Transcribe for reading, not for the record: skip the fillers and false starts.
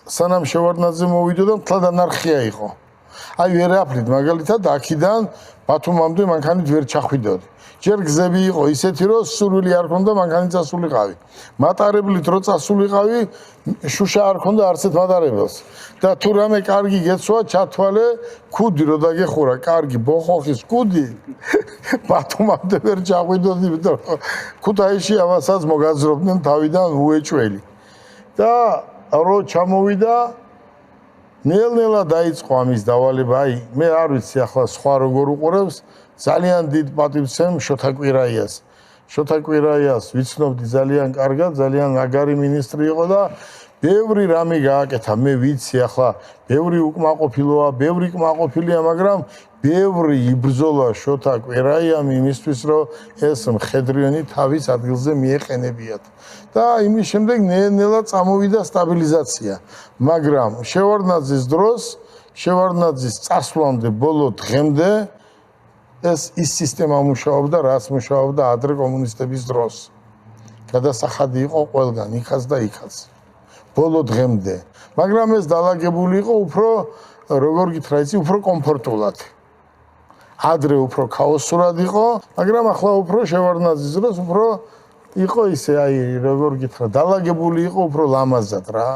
სანამ შევარდნაძე მოვიდოდა მთლად ანარქია იყო. აი ვერაფრით მაგალითად აქიდან ბათუმამდე მანქანით ვერ ჩახვიდოდი. ჯერ გზები იყო ისეთი რომ სურვილი არ ქონდა მანქანით წასულიყავი. მატარებლით რო წასულიყავი შუშა არ ქონდა არც ერთ მატარებელს. და თუ რამე კარგი გეცვა ჩათვალე ქუდი რო დაგეხურა კარგი ბოხოხის ქუდი ბათუმამდე ვერ ჩახვიდოდი იმიტომ რომ ქუთაისში ამასაც მოგაძრობდნენ თავიდან უეჭველი. და რო ჩამოვიდა ნელ-ნელა დაიწყო ამის დავალება. აი მე არ ვიცი ახლა სხვა როგორ უყურებს ძალიან დიდ პატივცემ შოთა კვირაიას. შოთა კვირაიას ვიცნობდი ძალიან კარგად, ძალიან მაგარი მინისტრი იყო და ბევრი რამე გააკეთა. მე ვიცი ახლა ბევრი უკმაყოფილოა, ბევრი კმაყოფილია, მაგრამ ბევრი იბრძოლა შოთა კვირაიამ იმისთვის, რომ ეს მხედრიონი თავის ადგილზე მიეყენებიათ. და იმის შემდეგ ნელ-ნელა წამოვიდა სტაბილიზაცია. მაგრამ შევარდნაძის დროს, შევარდნაძის წასვლამდე ბოლო დღემდე ეს ის სისტემა მუშაობდა, რაც მუშაობდა ადრე კომუნისტების დროს. გადასახადი იყო ყველგან, იქაც და იქაც. ბოლო დღემდე. მაგრამ ეს დალაგებული იყო უფრო, როგორ გითხრა იცი, უფრო კომფორტულად. ადრე უფრო ქაოსურად იყო, მაგრამ ახლა უფრო შევარდნაძის დროს უფრო იყო ისე, აი, როგორ გითხრა, დალაგებული იყო უფრო ლამაზად რა.